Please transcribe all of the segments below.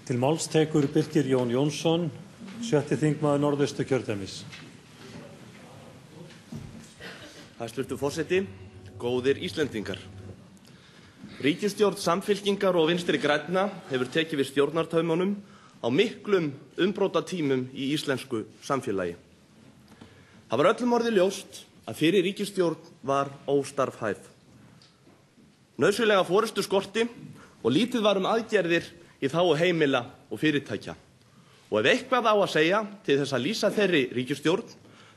Til máls tekur Birkir Jón Jónsson, 7. þingmaður Norðausturkjördæmis. Hæstvirtur forseti, góðir Íslendingar. Ríkisstjórn Samfylkingar og Vinstri grænna hefur tekið við stjórnartaumunum á miklum umbrotatímum í íslensku samfélagi. Það var öllum orðið ljóst að fyrir ríkisstjórn var óstarfhæf. Nauðsynlega forystu skorti og lítið var aðgerðir í þágu heimila og fyrirtækja. Og ef eitthvað á að segja til þess að lýsa þeirri ríkisstjórn,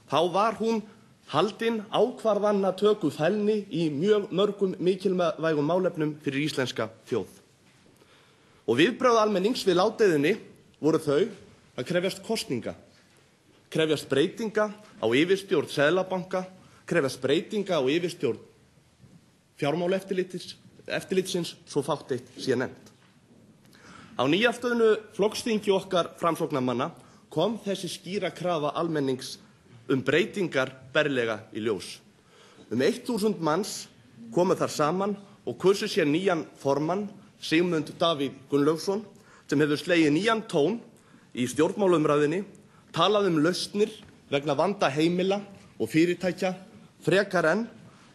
þá var hún haldin ákvarðanatökufælni í mjög mörgum mikilvægum málefnum fyrir íslenska þjóð. Og viðbrögð almennings við ládeyðunni voru þau að krefjast kosninga, krefjast breytinga á yfirstjórn Seðlabanka, krefjast breytinga á yfirstjórn fjármálaeftirlitsins, svo fátt eitt sé nefnt. Á nýafstöðnu flokksþingi okkar framsóknarmanna kom þessi skýra krafa almennings breytingar berlega í ljós. 1000 manns komu þar saman og kusu sér nýjan formann, Sigmund Davíð Gunnlaugsson, sem hefur slegið nýjan tón í stjórnmálumræðunni, talað lausnir vegna vanda heimila og fyrirtækja, frekar en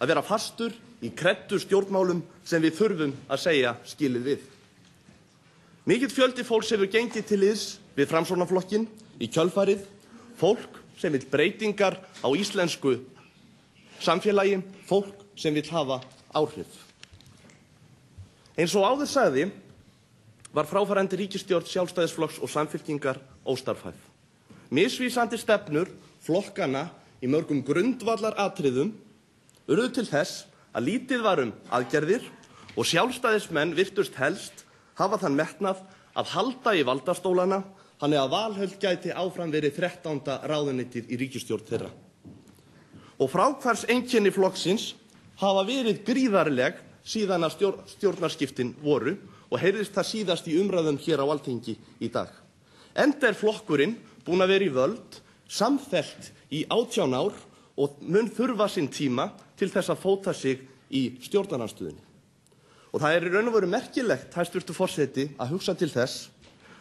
að vera fastur í kreddu stjórnmálum sem við þurfum að segja skilið við. Mikill fjöldi fólks hefur gengið til liðs við Framsóknarflokkinn í kjölfarið, fólk sem vill breytingar á íslensku samfélagi, fólk sem vill hafa áhrif. Eins og áður sagði var fráfarandi ríkisstjórn Sjálfstæðisflokks og Samfylkingar óstarfhæf. Misvísandi stefnur flokkana í mörgum grundvallaratriðum urðu til þess að lítið var aðgerðir og sjálfstæðismenn virtust helst hafa þann metnað að halda í valdastólana þannig að Valhöll gæti áfram verið 13. ráðuneytið í ríkisstjórn þeirra. Og fráhvarfseinkenni flokksins hafa verið gríðarleg síðan að stjórnarskiptin voru og heyrðist það síðast í umræðum hér á Alþingi í dag. Enda flokkurinn búinn að vera í völd samfellt í 18 ár og mun þurfa sinn tíma til þess að fóta sig í stjórnarandstöðunni. Og það í raun og veru merkilegt, hæstvirtur forseti, að hugsa til þess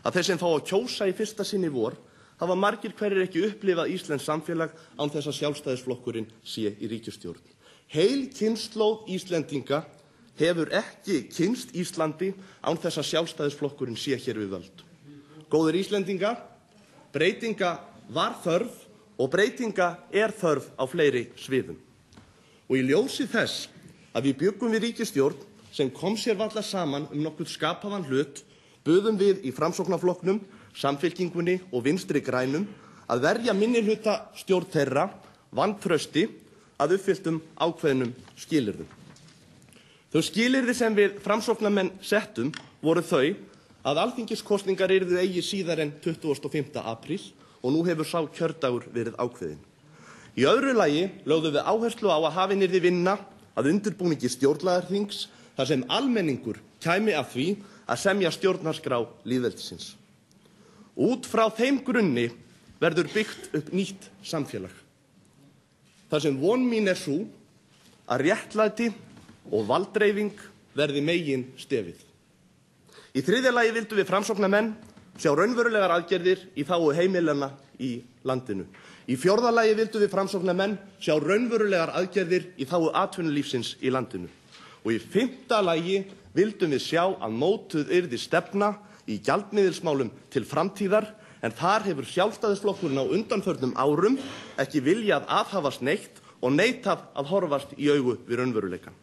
að þeir sem fá að kjósa í fyrsta sinn í vor hafa margir hverjir ekki upplifað íslenskt samfélag án þess að Sjálfstæðisflokkurinn sé í ríkisstjórn. Heil kynslóð Íslendinga hefur ekki kynnst Íslandi án þess að Sjálfstæðisflokkurinn sé hér við völd. Góðir Íslendingar, breytinga var þörf og breytinga þörf á fleiri sviðum. Og í ljósi þess að við bjuggum við ríkisstjórn sem kom sér varla saman nokkuð skapaðan hlut, buðum við í Framsóknarflokknum, Samfylkingunni og Vinstri grænum að verja minnihlutastjórn þeirra vantrausti að uppfylltum ákveðnum skilyrðum. Þau skilyrði sem við Framsóknarmenn settum voru þau að alþingiskosningar yrðu eigi síðar en 25. apríl og nú hefur sá kjördagur verið ákveðinn. Í öðru lagi lögðum við áherslu á að hafin yrði vinna að undirbúningi stjórnlagaþings þar sem almenningur kæmi að því að semja stjórnarskrá lýðveldisins. Út frá þeim grunni verður byggt upp nýtt samfélag. Þar sem von mín sú að réttlæti og valddreifing verði megin stefið. Í þriðja lagi vildum við Framsóknarmenn sjá raunverulegar aðgerðir í þágu heimilanna í landinu. Í fjórða lagi vildum við Framsóknarmenn sjá raunverulegar aðgerðir í þágu atvinnulífsins í landinu. Og í fimmta lagi vildum við sjá að mótuð yrði stefna í gjaldmiðilsmálum til framtíðar, en þar hefur Sjálfstæðisflokkurinn á undanförnum árum ekki viljað aðhafast neitt og neitað að horfast í augu við raunveruleikann.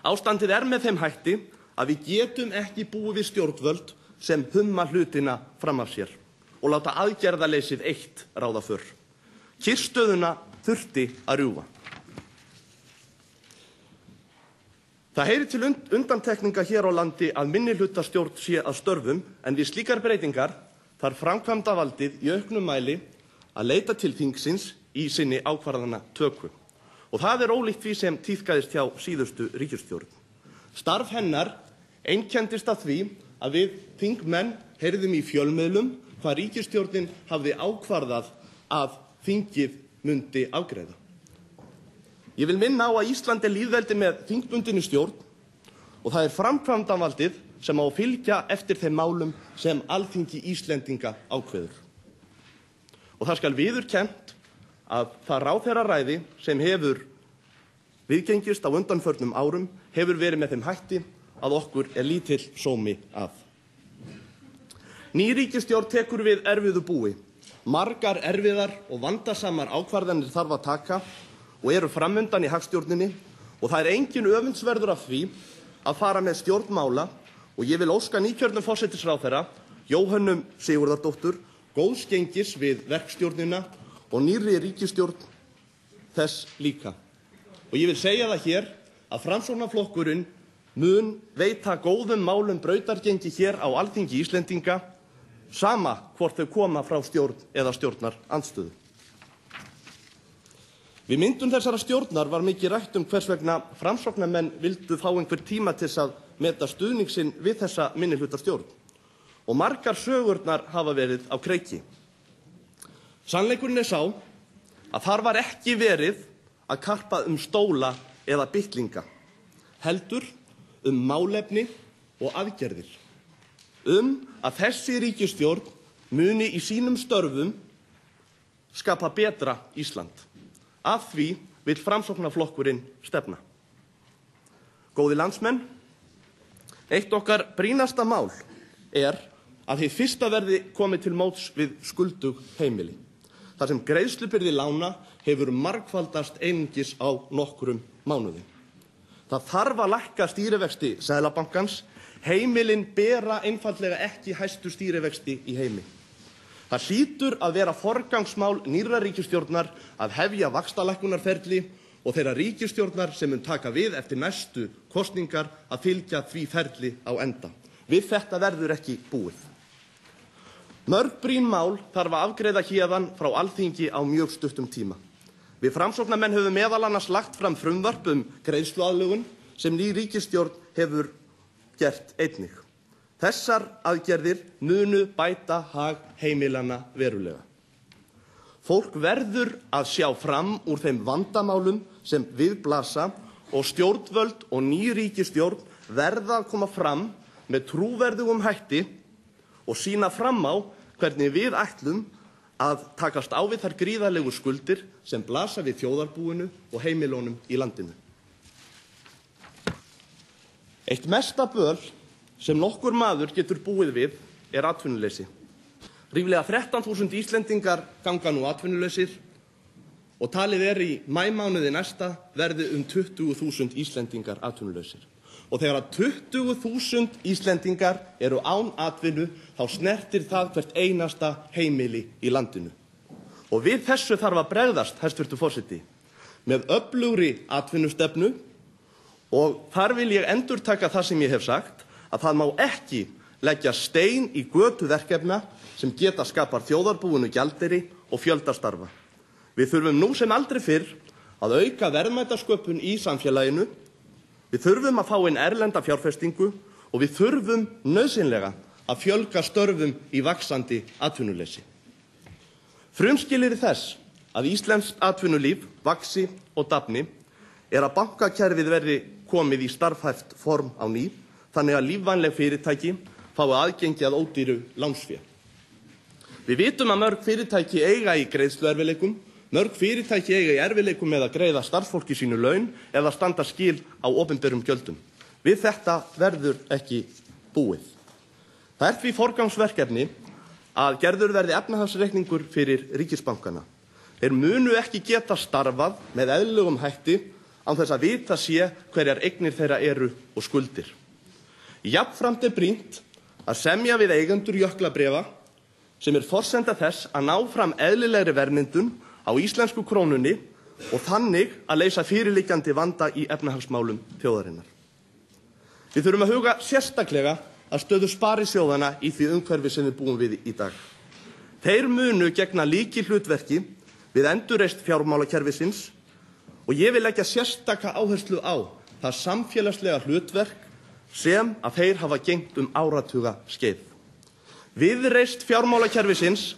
Ástandið með þeim hætti að við getum ekki búið við stjórnvöld sem humma hlutina fram af sér og láta aðgerðaleysið eitt ráða för. Kyrrstöðuna þurfti að rjúfa. Það heyrir til undantekninga hér á landi að minnihlutastjórn sé að störfum, en við slíkar breytingar þarf framkvæmdavaldið í auknum mæli að leita til þingsins í sinni ákvarðanatöku. Og það ólíkt því sem tíðkaðist hjá síðustu ríkisstjórn. Starf hennar einkenndist af því að við þingmenn heyrðum í fjölmiðlum hvað ríkisstjórnin hafði ákvarðað að þingið myndi afgreiða. Ég vil minna á að Ísland lýðveldi með þingbundinni stjórn og það framkvæmdavaldið sem á að fylgja eftir þeim málum sem Alþingi Íslendinga ákveður. Og það skal viðurkennt að það ráðherraræði sem hefur viðgengist á undanförnum árum hefur verið með þeim hætti að okkur lítill sómi að. Ný ríkisstjórn tekur við erfiðu búi. Margar erfiðar og vandasamar ákvarðanir þarf að taka og eru framundan í hagstjórninni og það engin öfundsverður af því að fara með stjórn mála og ég vil óska nýkjörnum forsætisráðherra Jóhönnu Sigurðardóttur góðs gengis við verkstjórnina og nýrri ríkisstjórn þess líka. Og ég vil segja það hér að Framsóknarflokkurinn mun veita góðum málum brautargengi hér á Alþingi Íslendinga, sama hvort þau koma frá stjórn eða stjórnarandstöðu. Við myndun þessara stjórnar var mikið rætt hvers vegna Framsóknarmenn vildu fá einhver tíma til að meta stuðning sinn við þessa minnihlutastjórn. Og margar sögurnar hafa verið á kreiki. Sannleikurinn sá að þar var ekki verið að karpa stóla eða bitlinga, heldur málefni og aðgerðir. Að þessi ríkisstjórn muni í sínum störfum skapa betra Ísland. Að því vill Framsóknarflokkurinn stefna. Góðir landsmenn, eitt okkar brýnasta mál að hið fyrsta verði komið til móts við skuldug heimili, þar sem greiðslubyrði lána hefur margfaldast einungis á nokkrum mánuðum. Það þarf að lækka stýrivexti Seðlabankans. Heimilin bera einfaldlega ekki hæstu stýrivexti í heimi. Það hlýtur að vera forgangsmál nýrrar ríkisstjórnar að hefja vaxtalækkunarferli og þeirra ríkisstjórnar sem mun taka við eftir næstu kosningar að fylgja því ferli á enda. Við þetta verður ekki búið. Mörg brýn mál þarf að afgreiða héðan frá Alþingi á mjög stuttum tíma. Við Framsóknarmenn höfum meðal annars lagt fram frumvarp greiðsluaðlögun sem ný ríkisstjórn hefur gert einnig. Þessar aðgerðir munu bæta hag heimilanna verulega. Fólk verður að sjá fram úr þeim vandamálum sem við blasa og stjórnvöld og ný ríkisstjórn verða að koma fram með trúverðugum hætti og sýna fram á hvernig við ætlum að takast á við þær gríðarlegu skuldir sem blasa við þjóðarbúinu og heimilunum í landinu. Eitt mesta böl sem nokkur maður getur búið við atvinnuleysi. Ríflega 13.000 Íslendingar ganga nú atvinnulausir og talið í maímánuði næsta verði 20.000 Íslendingar atvinnulausir. Og þegar 20.000 Íslendingar eru án atvinnu þá snertir það hvert einasta heimili í landinu. Og við þessu þarf að bregðast, hæstvirtur forseti, með öflugri atvinnustefnu. Og þar vil ég endurtaka það sem ég hef sagt, að það má ekki leggja stein í götu verkefna sem geta skapar þjóðarbúinu gjaldeyri og fjölda starfa. Við þurfum nú sem aldrei fyrr að auka verðmætasköpun í samfélaginu, við þurfum að fá inn erlenda fjárfestingu og við þurfum nauðsynlega að fjölga störfum í vaxandi atvinnuleysi. Frumskilyrði þess að íslenskt atvinnulíf vaxi og dafni að bankakerfið verði komið í starfhæft form á ný, þannig að lífvænleg fyrirtæki fái aðgengi að ódýru lánsfé. Við vitum að mörg fyrirtæki eiga í greiðsluerfiðleikum, mörg fyrirtæki eiga í erfiðleikum með að greiða starfsfólki sínu laun eða standa skil á opinberum gjöldum. Við þetta verður ekki búið. Það því forgangsverkefni að gerður verði efnahagsreikningur fyrir ríkisbankana. Þeir munu ekki geta starfað með eðlilegum hætti án þess að vita sé hverjar eignir þeirra eru og skuldir. Jafnframt brýnt að semja við eigendur jöklabréfa sem forsenda þess að ná fram eðlilegri verðmyndun á íslensku krónunni og þannig að leysa fyrirliggjandi vanda í efnahagsmálum þjóðarinnar. Við þurfum að huga sérstaklega að stöðu sparisjóðanna í því umhverfi sem við búum við í dag. Þeir munu gegna lykilhlutverki við endurreisn fjármálakerfisins og ég vil leggja sérstaka áherslu á það samfélagslega hlutverk sem að þeir hafa gegnt áratuga skeið. Viðreisn fjármálakerfisins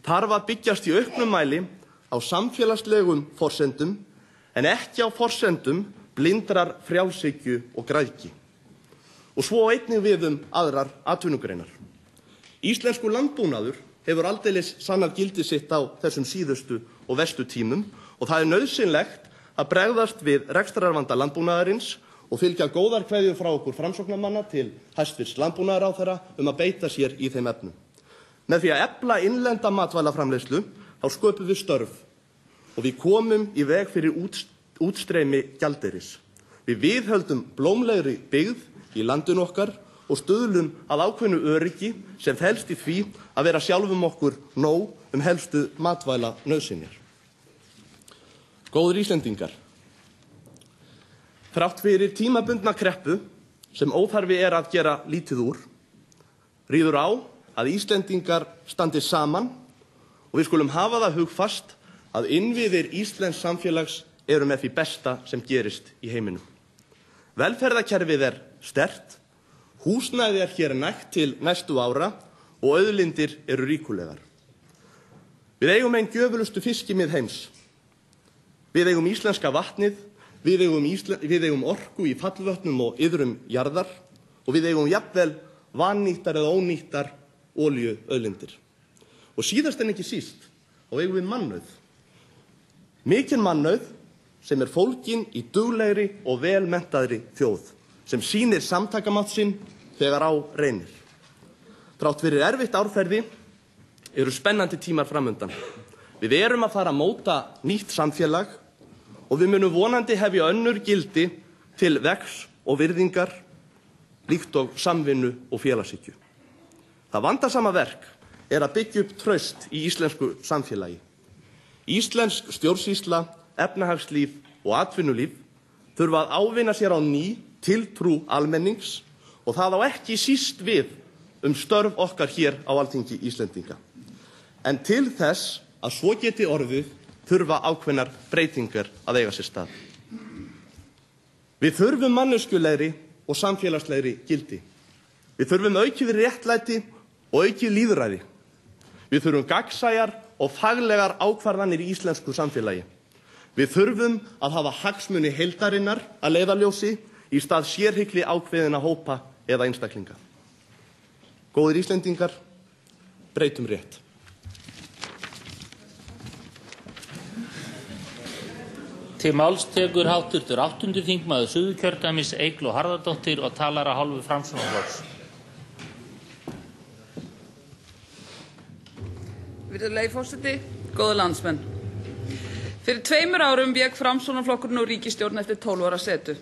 þarf að byggjast í auknum mæli á samfélagslegum forsendum en ekki á forsendum blindrar frjálshyggju og græðgi. og svo einnig við aðrar atvinnugreinar. Íslenskur landbúnaður hefur aldeilis sannað gildi sitt á þessum síðustu og verstu tímum og það er nauðsynlegt að bregðast við rekstrarvanda landbúnaðarins og fylgja góðar kveðjur frá okkur framsóknarmanna til hæstvirts landbúnaðarráðherra að beita sér í þeim efnum. Með því að efla innlenda matvælaframleiðslu þá sköpum við störf og við komum í veg fyrir útstreymi gjaldeyris. Við viðhöldum blómlegri byggð í landinu okkar og stuðlum að ákveðnu öryggi sem felst í því að vera sjálfum okkur nóg helstu matvæla nauðsynjar. Góðir Íslendingar, þrátt fyrir tímabundna kreppu sem óþarfi að gera lítið úr, ríður á að Íslendingar standi saman og við skulum hafa það hugfast að innviðir íslensks samfélags eru með því besta sem gerist í heiminum. Velferðarkerfið er sterkt, húsnæði er hér nægt til næstu ára og auðlindir eru ríkulegar. Við eigum ein gjöfulustu fiskimið heims. Við eigum íslenska vatnið, við eigum orku í fallvötnum og iðrum jarðar og við eigum jafnvel vannýttar eða ónýttar olíuauðlindir. Og síðast en ekki síst, þá eigum við mannauð. Mikinn mannauð sem er fólginn í duglegri og vel menntaðri þjóð, sem sýnir samtakamátt sinn þegar á reynir. Þrátt fyrir erfitt árferði eru spennandi tímar framundan. Við erum að fara að móta nýtt samfélag og við munum vonandi hefja önnur gildi til vegs og virðingar, líkt og samvinnu og félagshyggju. Það vandasama verk er að byggja upp traust í íslensku samfélagi. Íslensk stjórnsýsla, efnahagslíf og atvinnulíf þurfa að ávinna sér á ný tiltrú almennings og það á ekki síst við störf okkar hér á Alþingi Íslendinga. En til þess að svo geti orðið þurfa ákveðnar breytingar að eiga sér stað. Við þurfum manneskjulegri og samfélagslegri gildi. Við þurfum aukið réttlæti og aukið lýðræði. Við þurfum gagnsæjar og faglegar ákvarðanir í íslensku samfélagi. Við þurfum að hafa hagsmuni heildarinnar að leiðarljósi í stað sérhygli ákveðinna hópa eða einstaklinga. Góðir Íslendingar, breytum rétt. Til máls tekur háttvirtur 8. þingmaður Suðurkjördæmis Eygló Harðardóttir og talar að hálfu Framsóknarflokks. Virðulegi forseti, góðir landsmenn. Fyrir 2 árum vék Framsóknarflokkurinn úr ríkisstjórn eftir 12 ára setu.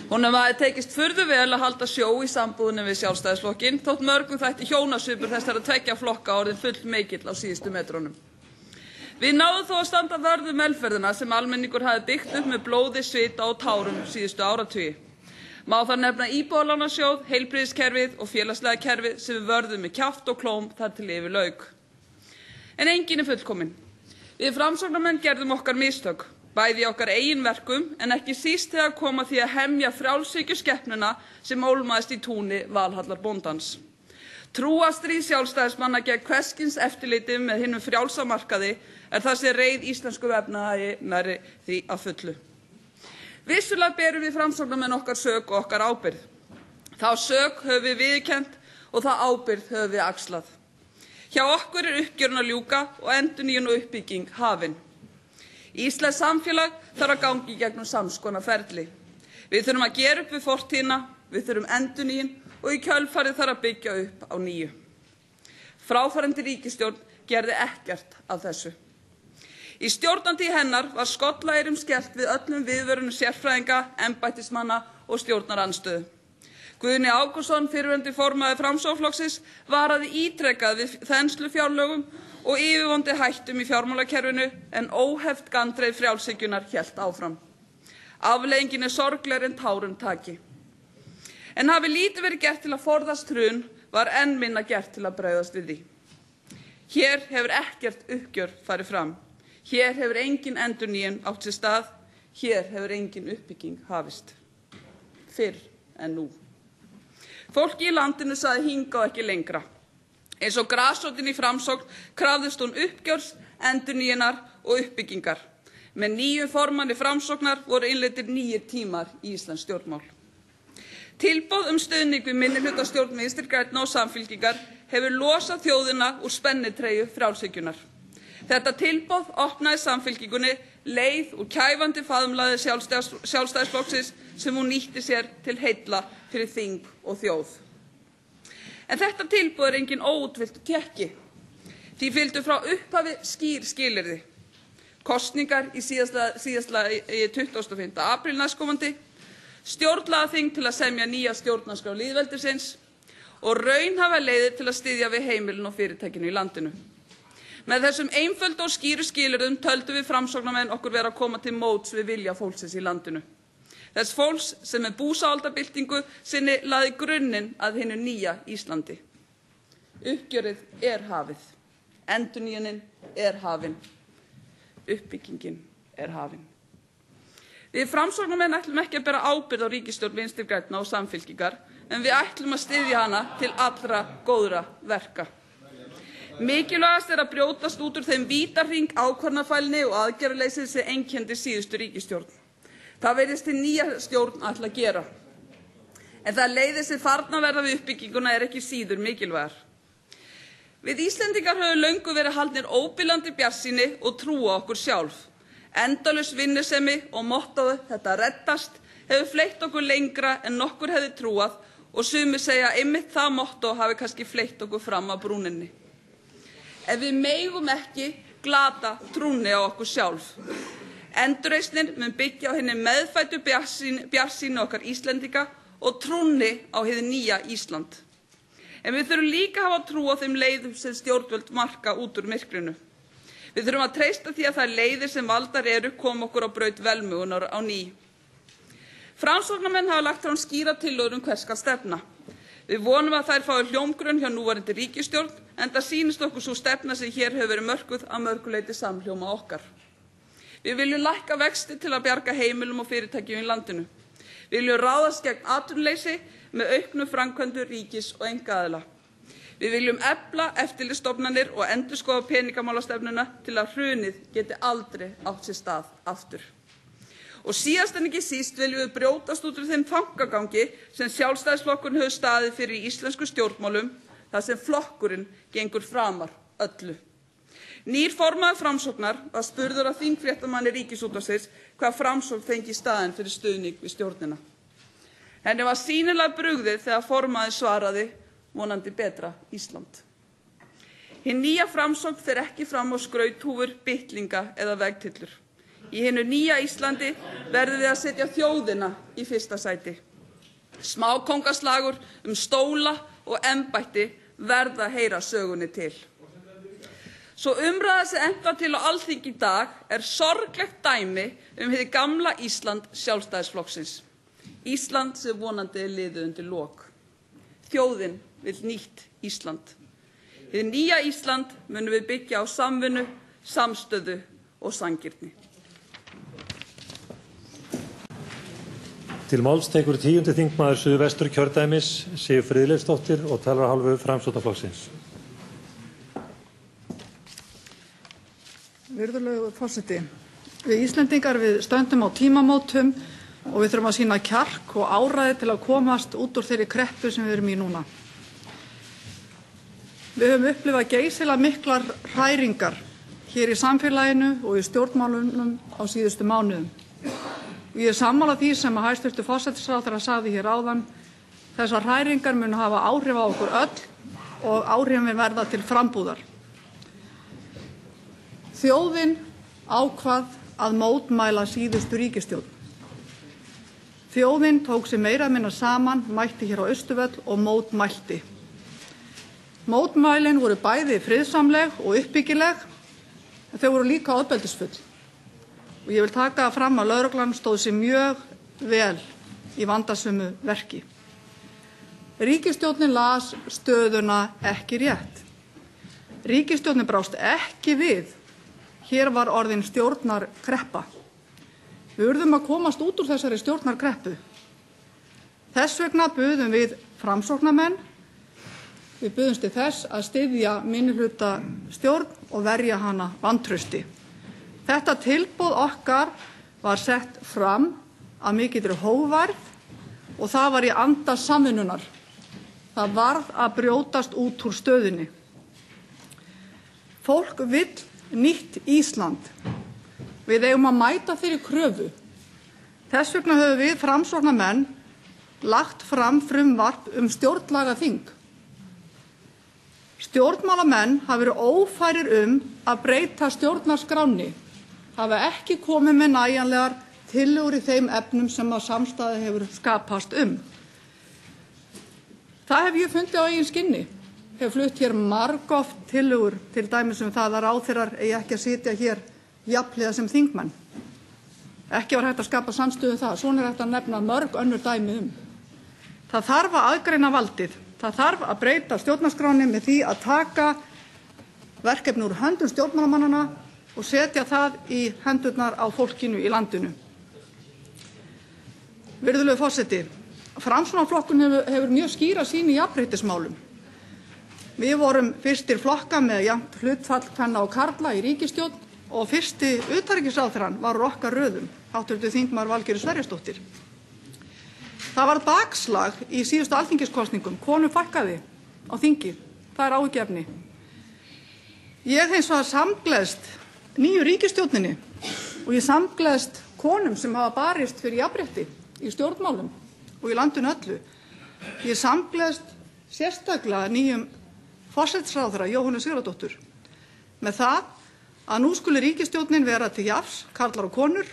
Honum hafði tekist furðu vel að halda sjó í sambúðinni við Sjálfstæðisflokkinn, þótt mörgum þætti hjónasvipur þessara 2 flokka orðinn fullmikill á síðustu metrunum. Við náðum þó að standa vörð velferðina sem almenningur hafði byggt upp með blóði, svita og tárum síðustu áratugi. Má þar nefna Íbúðalánasjóð, heilbrigðiskerfið og félagslega kerfið sem við vörðum með kjaft og klóm þar til yfir lauk. En enginn er fullkominn. Við Framsóknarmenn gerðum okkar mistök, bæði í okkar eigin verkum en ekki síst þegar kom að því að hemja frjálshyggjuskepnuna sem ólmaðist í túni Valhallar bóndans. Trúarstríð sjálfstæðismanna gegn hvers kyns eftirliti með hinum frjálsa markaði er það sem reið íslensku efnahagi nærri því að fullu. Vissulega berum við Framsóknarmenn okkar sök og okkar ábyrgð. Þá sök höfum við viðurkennt og þá ábyrgð höfum við axlað. Hjá okkur er uppgjörun að ljúka og endurnýjun og uppbygging hafin. Íslenskt samfélag þarf að ganga í gegnum sams konar ferli. Við þurfum að gera upp við fortíðina, við þurfum endurnýjun og í kjölfarið þarf að byggja upp á nýju. Fráfarandi ríkisstjórn gerði ekkert af þessu. Í stjórnandi hennar var skollaeyrum skellt við öllum viðvörunum sérfræðinga, embættismanna og stjórnarandstöðu. Guðni Ágústsson, fyrrverandi formaður Framsóknarflokksins, varaði ítrekað við þenslufjárlögum og yfirvofandi hættum í fjármálakerfinu en óheft gandreið frjálshyggjunnar hélt áfram. Afleiðingin er sorglegri en tárum taki. En hafi lítið verið gert til að forðast hrun, var enn minna gert til að bregðast við því. Hér hefur ekkert uppgjör farið fram. Hér hefur engin endurnýjun átt sér stað. Hér hefur engin uppbygging hafist. Fyrr en nú. Fólki í landinu sagði hingað og ekki lengra. Eins og grasrótin í Framsókn krafðist hún uppgjörs, endurnýjunar og uppbyggingar. Með nýjum formanni Framsóknar voru innleiddir nýir tímar í íslensk stjórnmál. Tilboð stuðning við minnihlutastjórn Vinstri grænna og Samfylkingar hefur losað þjóðina úr spennitreyju frjálshyggjunnar. Þetta tilboð opnaði Samfylkingunni leið úr kæfandi faðmlagi Sjálfstæðisflokksins sem hún nýtti sér til heilla fyrir þing og þjóð. En þetta tilboð engin óútfylltur tékki. Því fylgdu frá upphafi skýr skilyrði. Kosningar í síðastlega 25. apríl næstkomandi, stjórnlagaþing til að semja nýja stjórnarskrá lýðveldisins og raunhæfar leiðir til að styðja við heimilin og fyrirtækinu í landinu. Með þessum einföldu og skýru skilyrðum töldum við Framsóknarmenn okkur vera að koma til móts við vilja fólksins í landinu. Þess fólks sem með búsáhaldabyltingu sinni lagði grunninn að hinu nýja Íslandi. Uppgjörið hafið. Endurnýjunin hafin. Uppbyggingin hafin. Við Framsóknarmenn ætlum ekki að bera ábyrgð á ríkisstjórn Vinstri grænna og Samfylkingar, en við ætlum að styðja hana til allra góðra verka. Mikilvægast að brjótast út úr þeim vítahring ákvarðanafælni og aðgerðaleysis sem einkenndi síðustu ríkisstjórn. Það virðist til nýja stjórn ætla að gera. En það leiðir sem farna verða við uppbygginguna ekki síður mikilvægar. Við Íslendingar höfum löngu verið haldnir óbilandi bjartsýni og trúa okkur sjálf. Endalaus vinnusemi og mottóið þetta reddast hefur fleytt okkur lengra en nokkur hefði trúað og sumir segja einmitt það mottó hafi kannski fleytt okkur fram á brúninni. En við megum ekki glata trúnni á okkur sjálf. Endurreisnin mun byggja á hinni meðfæddu bjartsýni okkar Íslendinga og trúnni á hið nýja Ísland. En við þurfum líka að hafa trú á þeim leiðum sem stjórnvöld marka út úr myrkrinu. Við þurfum að treysta því að þær leiðir sem valdar koma okkur á braut velmegunar á ný. Framsóknarmenn hafa lagt fram skýra tillögur hvers skal stefna. Við vonum að þær fái hljómgrunn hjá núverandi ríkisstjórn, enda sýnist okkur sú stefna sem hér hefur verið mörkuð að mörgu leyti samhljóma okkar. Við viljum lækka vexti til að bjarga heimilum og fyrirtækjum í landinu. Við viljum ráðast gegn atvinnuleysi með auknu framkvæmdu ríkis og einkaaðila. Við viljum efla eftirlitsstofnanir og endurskoða peningamálastefnuna til að hrunið geti aldrei átt sér stað aftur. Og síðast en ekki síst viljum við brjótast út úr þeim þangagangi sem Sjálfstæðisflokkurinn hefur staðið fyrir í íslensku stjórnmálum, þar sem flokkurinn gengur framar öllu. Nýr formaður Framsóknar var spurður af þingfréttamanni Ríkisútvarpsins hvað Framsókn fengi í staðinn fyrir stuðning við stjórnina. Henni var sýnilega brugðið þegar formaður svaraði vonandi betra Ísland. Hinn nýja Framsókn fer ekki fram á skrauthúfur, bitlinga eða vegtyllur. Í hinu nýja Íslandi verðum við að setja þjóðina í fyrsta sæti. Smákóngaslagur stóla og embætti verða að heyra sögunni til. Svo umræða sem efnt var til á Alþingi í dag sorglegt dæmi hið gamla Ísland Sjálfstæðisflokksins. Ísland sem vonandi liðið undir lok. Þjóðin vill nýtt Ísland. Hið nýja Ísland munum við byggja á samvinnu, samstöðu og sanngirni. Til máls tekur 10. þingmaður Suðvesturkjördæmis Sif Friðleifsdóttir og talar af hálfu Framsóknarflokksins. Virðulegur forseti. Við Íslendingar stöndum á tímamótum og við þurfum að sýna kjark og áræði til að komast út úr þeirri kreppu sem við erum í núna. Við höfum upplifað geysilega miklar hræringar hér í samfélaginu og í stjórnmálunum á síðustu mánuðum. Ég sammála því sem hæstv. Forsætisráðherra sagði hér áðan, þessar hræringar munu hafa áhrif á okkur öll og áhrifin verða til frambúðar. Þjóðin ákvað að mótmæla síðustu ríkisstjórn. Þjóðin tók sig meira minna saman, mætti hér á Austurvöll og mótmælti. Mótmælin voru bæði friðsamleg og uppbyggileg, en þau voru líka ofbeldisfull. Og ég vil taka fram að lögreglan stóð sig mjög vel í vandasömu verki. Ríkisstjórnin las stöðuna ekki rétt. Ríkisstjórnin brást ekki við. Hér var orðin stjórnarkreppa. Við urðum að komast út úr þessari stjórnarkreppu. Þess vegna buðum við Framsóknarmenn, við buðumst til þess að styðja minnihlutastjórn og verja hana vantrausti. Þetta tilboð okkar var sett fram af mikilli hógværð og það var í anda samvinnunnar. Það varð að brjótast út úr stöðunni. Fólk vill nýtt Ísland. Við eigum að mæta þeirri kröfu. Þess vegna höfum við Framsóknarmenn lagt fram frumvarp stjórnlagaþing. Stjórnmálamenn hafa verið ófærir að breyta stjórnarskránni, hafa ekki komið með nægjanlegar tillögur í þeim efnum sem að samstaða hefur skapast Það hef ég fundið á eigin skinni. Hef flutt hér margoft tillögur, til dæmis það að ráðherrar eigi ekki að sitja hér jafnhliða sem þingmenn. Ekki var hægt að skapa samstöðu það. Svona hægt að nefna mörg önnur dæmi Það þarf að aðgreina valdið. Það þarf að breyta stjórnarskránni með því að taka verkefni úr höndum stjórnmálamannanna og setja það í hendurnar á fólkinu í landinu. Virðulegur forseti, Framsóknarflokkurinn hefur mjög skýra sýn í jafnréttismálum. Við vorum fyrstir flokka með jafnt hlutfall kvenna og karla í ríkisstjórn og fyrsti utanríkisráðherrann var úr okkar röðum, hv. þingmaður Valgerður Sverrisdóttir. Það varð bakslag í síðustu alþingiskosningum, konum fækkaði á þingi, það er áhyggjuefni. Ég hins vegar samgleðst nýju ríkisstjórninni og ég samgleðst konum sem hafa barist fyrir jafnrétti í stjórnmálum og í landinu öllu. Ég samgleðst sérstaklega nýjum forsætisráðherra Jóhönnu Sigurðardóttur með það að nú skuli ríkisstjórnin vera til jafns, karlar og konur,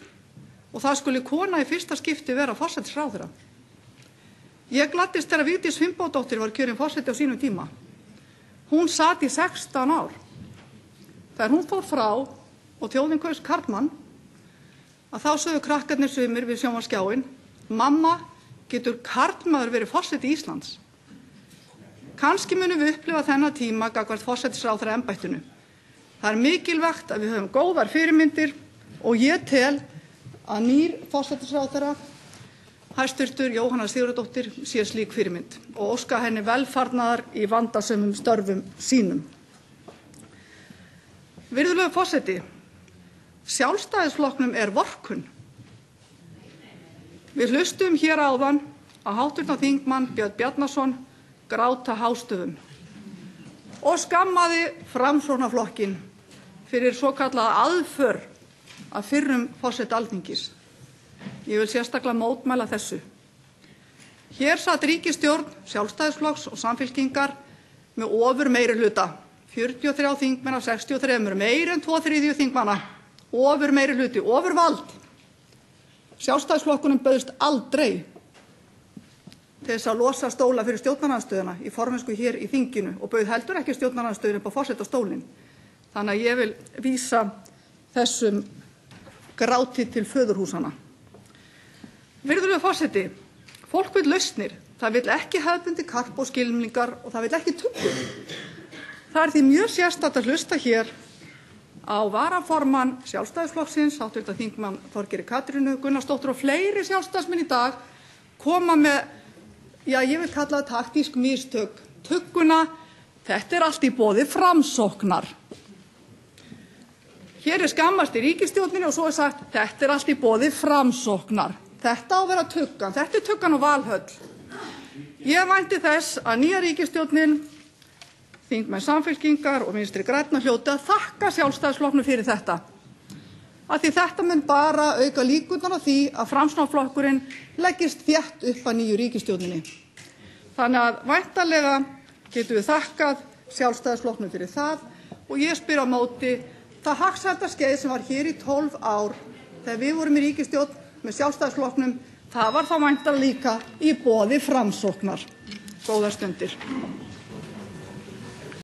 og það skuli kona í fyrsta skipti vera forsætisráðherra. Ég gladdist þegar Vigdís Finnbogadóttir var kjörin forseti á sínum tíma. Hún sat í 16 ár. Þegar hún fór frá og þjóðin kaus karlmann, að þá sögðu krakkarnir sumir við sjónvarpsskjáinn: mamma, getur karlmaður verið forseti Íslands? Kannski munum við upplifa þennan tíma gagnvart forsætisráðherra embættinu. Það er mikilvægt að við höfum góðar fyrirmyndir og ég tel að nýr forsætisráðherra, hæstvirtur Jóhanna Sigurðardóttir, sé slík fyrirmynd og óska henni velfarnaðar í vandasömum störfum sínum. Virðulegur forseti, Sjálfstæðisflokknum er vorkunn. Við hlustum hér áðan á hv. þingmann Björn Bjarnason gráta hástöfum og skammaði Framsóknarflokkinn fyrir svokallaða aðför að fyrrum forseta Alþingis. Ég vil sérstaklega mótmæla þessu. Hér sat ríkisstjórn Sjálfstæðisflokks og Samfylkingar með ofur meirihluta, 43 þingmenn af 63, meira en 2/3 þingmanna, ofur meirihluti, ofurvald. Sjálfstæðisflokkunum bauðst aldrei til þess að losa stóla fyrir stjórnarandstöðuna í formennsku hér í þinginu og bauð heldur ekki stjórnarandstöðunni upp á forsetastólinn. Þannig að ég vil vísa þessum gráti til föðurhúsanna. Virðulegur forseti, fólk vill lausnir. Það vill ekki hefðbundið karp og skylmingar og það vill ekki tuggur. Það er því mjög sérstakt að hlusta hér á varaformann Sjálfstæðisflokksins, hv. þingmann Þorgerði Katrínu Gunnarsdóttur og fleiri sjálfstæðismenn í dag koma með, ég vil kalla það taktísk mistök, tugguna: þetta er allt í boði Framsóknar. Hér er skammast í ríkisstjórninni og svo er sagt: þetta er allt í boði Framsóknar. Þetta á að vera tuggan, þetta er tuggan og Valhöll. Ég vænti þess að nýja ríkisstjórnin, þingmenn Samfylkingar og Vinstri grænna hljóti að þakka Sjálfstæðisflokknum fyrir þetta. Af því þetta mun bara auka líkurnar á því að Framsóknarflokkurinn leggist þétt upp að nýju ríkisstjórninni. Þannig að væntanlega getum við þakkað Sjálfstæðisflokknum fyrir það og ég spyr á móti: það hagsældarskeið sem var hér í 12 ár þegar við vorum í ríkisstjórn með Sjálfstæðisflokknum, það var þá væntanlega líka í boði Framsóknar. Góðar stundir.